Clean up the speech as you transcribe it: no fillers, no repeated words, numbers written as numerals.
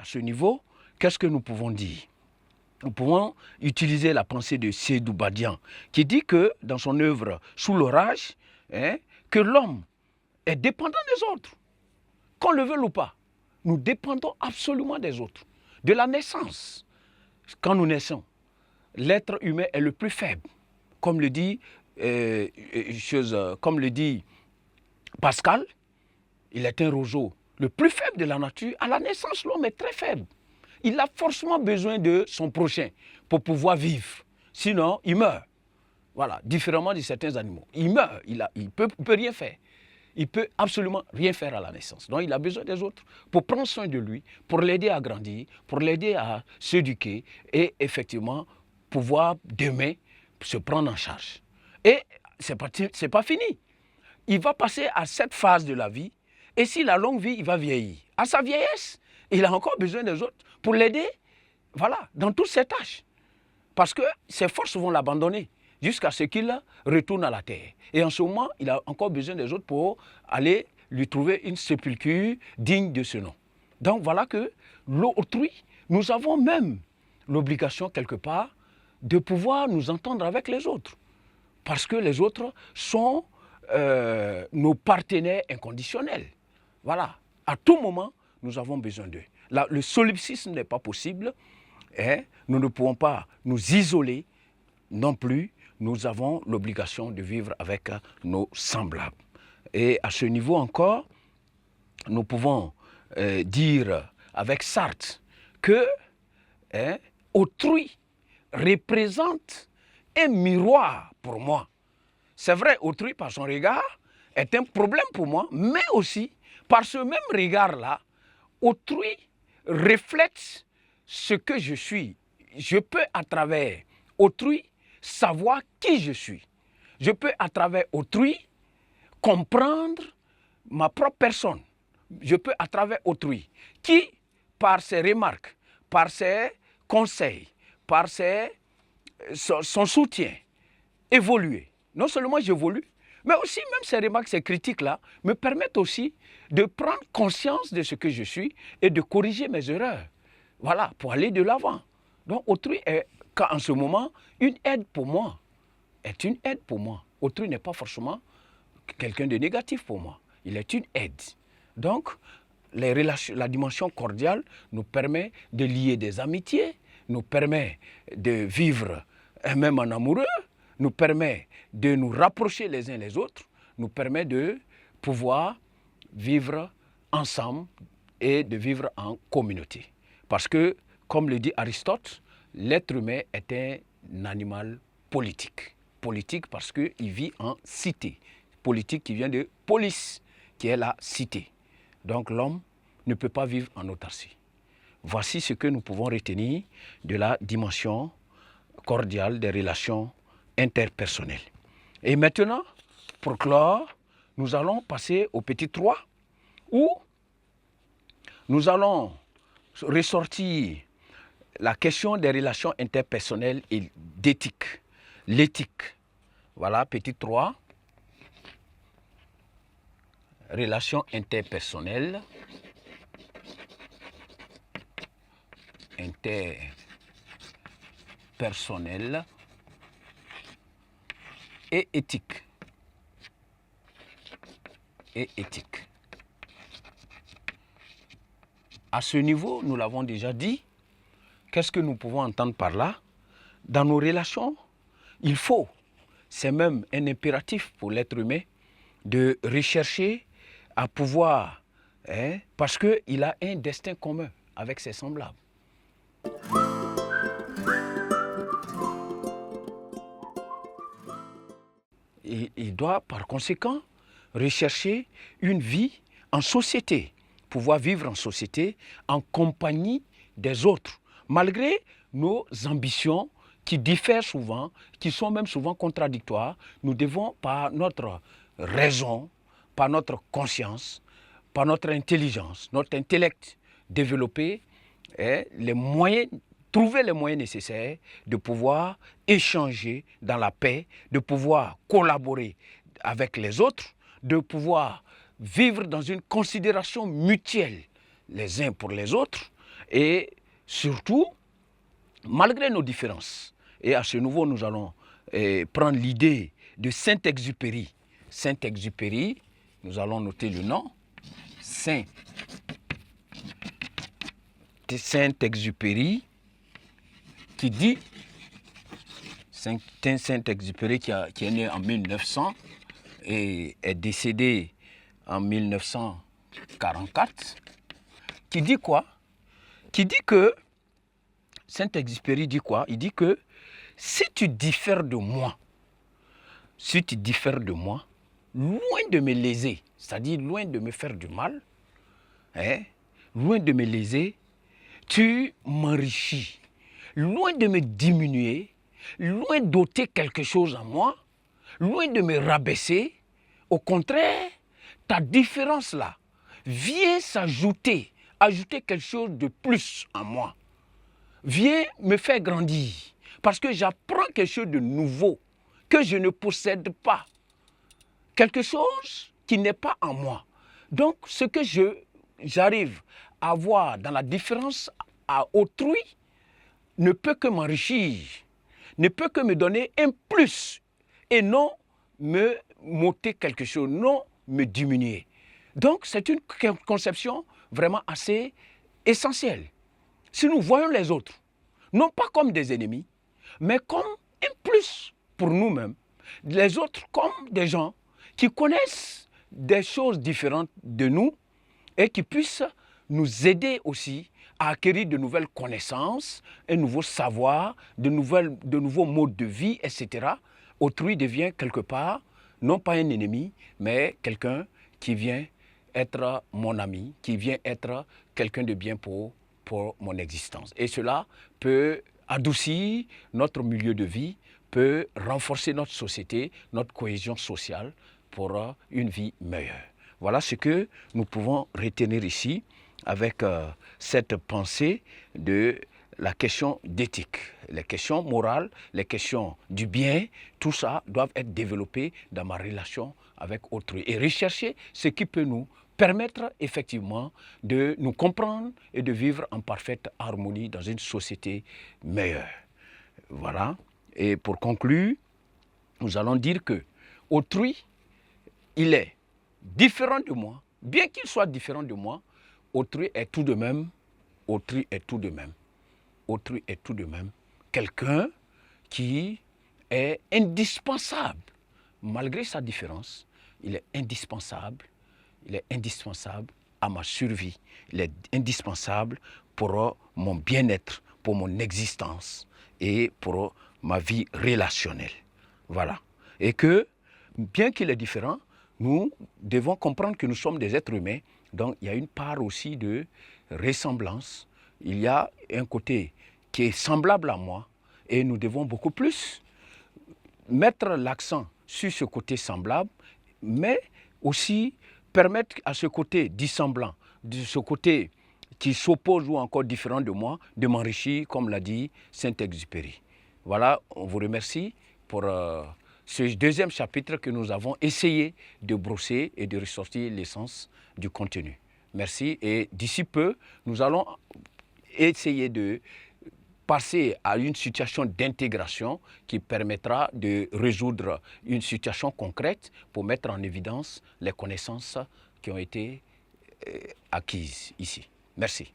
ce niveau, qu'est-ce que nous pouvons dire? Nous pouvons utiliser la pensée de Seydou Badian, qui dit que dans son œuvre Sous l'orage, que l'homme est dépendant des autres, qu'on le veuille ou pas. Nous dépendons absolument des autres. De la naissance, quand nous naissons, l'être humain est le plus faible. Comme le dit, Pascal, il est un roseau. Le plus faible de la nature, à la naissance, l'homme est très faible. Il a forcément besoin de son prochain pour pouvoir vivre. Sinon, il meurt. Voilà, différemment de certains animaux. Il meurt, il ne peut rien faire. Il ne peut absolument rien faire à la naissance. Donc, il a besoin des autres pour prendre soin de lui, pour l'aider à grandir, pour l'aider à s'éduquer et effectivement pouvoir demain se prendre en charge. Et ce n'est pas fini. Il va passer à cette phase de la vie et s'il a longue vie, il va vieillir. À sa vieillesse, il a encore besoin des autres pour l'aider, voilà, dans toutes ses tâches. Parce que ses forces vont l'abandonner jusqu'à ce qu'il retourne à la terre. Et en ce moment, il a encore besoin des autres pour aller lui trouver une sépulture digne de ce nom. Donc voilà que l'autrui, nous avons même l'obligation quelque part de pouvoir nous entendre avec les autres. Parce que les autres sont nos partenaires inconditionnels. Voilà, à tout moment, nous avons besoin d'eux. Le solipsisme n'est pas possible. Nous ne pouvons pas nous isoler non plus. Nous avons l'obligation de vivre avec nos semblables. Et à ce niveau encore, nous pouvons dire avec Sartre que autrui représente un miroir pour moi. C'est vrai, autrui par son regard est un problème pour moi, mais aussi par ce même regard-là, autrui reflète ce que je suis. Je peux à travers autrui savoir qui je suis. Je peux à travers autrui comprendre ma propre personne. Je peux à travers autrui qui, par ses remarques, par ses conseils, par son soutien, évoluer. Non seulement j'évolue, mais aussi même ces remarques, ces critiques-là me permettent aussi de prendre conscience de ce que je suis et de corriger mes erreurs. Voilà, pour aller de l'avant. Donc autrui est, en ce moment, une aide pour moi. Est une aide pour moi. Autrui n'est pas forcément quelqu'un de négatif pour moi. Il est une aide. Donc, la dimension cordiale nous permet de lier des amitiés, nous permet de vivre même en amoureux, nous permet de nous rapprocher les uns les autres, nous permet de pouvoir vivre ensemble et de vivre en communauté. Parce que, comme le dit Aristote, l'être humain est un animal politique. Politique parce qu'il vit en cité. Politique qui vient de polis, qui est la cité. Donc l'homme ne peut pas vivre en autarcie. Voici ce que nous pouvons retenir de la dimension cordiale des relations interpersonnelles. Et maintenant, pour clore, nous allons passer au petit 3, où nous allons ressortir la question des relations interpersonnelles et d'éthique. L'éthique. Voilà, petit 3. Relations interpersonnelles. Interpersonnelles et éthique. Et éthique. À ce niveau, nous l'avons déjà dit, qu'est-ce que nous pouvons entendre par là? Dans nos relations, il faut, c'est même un impératif pour l'être humain, de rechercher à pouvoir, parce qu'il a un destin commun avec ses semblables. Il doit par conséquent rechercher une vie en société, pouvoir vivre en société en compagnie des autres, malgré nos ambitions qui diffèrent souvent, qui sont même souvent contradictoires. Nous devons, par notre raison, par notre conscience, par notre intelligence, notre intellect, développer les moyens, trouver les moyens nécessaires de pouvoir échanger dans la paix, de pouvoir collaborer avec les autres, de pouvoir vivre dans une considération mutuelle les uns pour les autres Et surtout, malgré nos différences, et à ce niveau, nous allons prendre l'idée de Saint-Exupéry. Saint-Exupéry, nous allons noter le nom, Saint-Exupéry, qui dit, Saint-Exupéry qui est né en 1900 et est décédé en 1944, qui dit quoi? Qui dit que, Saint-Exupéry dit quoi? Il dit que si tu diffères de moi, loin de me léser, c'est-à-dire loin de me faire du mal, loin de me léser, tu m'enrichis. Loin de me diminuer, loin d'ôter quelque chose en moi, loin de me rabaisser, au contraire, ta différence là vient ajouter quelque chose de plus en moi. Viens me faire grandir, parce que j'apprends quelque chose de nouveau que je ne possède pas. Quelque chose qui n'est pas en moi. Donc, ce que j'arrive à voir dans la différence à autrui ne peut que m'enrichir, ne peut que me donner un plus et non me m'ôter quelque chose, non me diminuer. Donc, c'est une conception vraiment assez essentielle. Si nous voyons les autres, non pas comme des ennemis, mais comme un plus pour nous-mêmes, les autres comme des gens qui connaissent des choses différentes de nous et qui puissent nous aider aussi à acquérir de nouvelles connaissances, un nouveau savoir, de nouveaux modes de vie, etc. Autrui devient quelque part, non pas un ennemi, mais quelqu'un qui vient être mon ami, qui vient être quelqu'un de bien pour mon existence. Et cela peut adoucir notre milieu de vie, peut renforcer notre société, notre cohésion sociale pour une vie meilleure. Voilà ce que nous pouvons retenir ici avec cette pensée de la question d'éthique. Les questions morales, les questions du bien, tout ça doivent être développé dans ma relation avec autrui et rechercher ce qui peut nous permettre effectivement de nous comprendre et de vivre en parfaite harmonie dans une société meilleure. Voilà. Et pour conclure, nous allons dire que autrui, il est différent de moi, bien qu'il soit différent de moi, autrui est tout de même quelqu'un qui est indispensable. Malgré sa différence, il est indispensable à ma survie. Il est indispensable pour mon bien-être, pour mon existence et pour ma vie relationnelle. Voilà. Et que, bien qu'il est différent, nous devons comprendre que nous sommes des êtres humains, donc il y a une part aussi de ressemblance. Il y a un côté qui est semblable à moi et nous devons beaucoup plus mettre l'accent sur ce côté semblable, mais aussi permettre à ce côté dissemblant, de ce côté qui s'oppose ou encore différent de moi, de m'enrichir, comme l'a dit Saint-Exupéry. Voilà, on vous remercie pour ce deuxième chapitre que nous avons essayé de brosser et de ressortir l'essence du contenu. Merci et d'ici peu, nous allons essayer de passer à une situation d'intégration qui permettra de résoudre une situation concrète pour mettre en évidence les connaissances qui ont été acquises ici. Merci.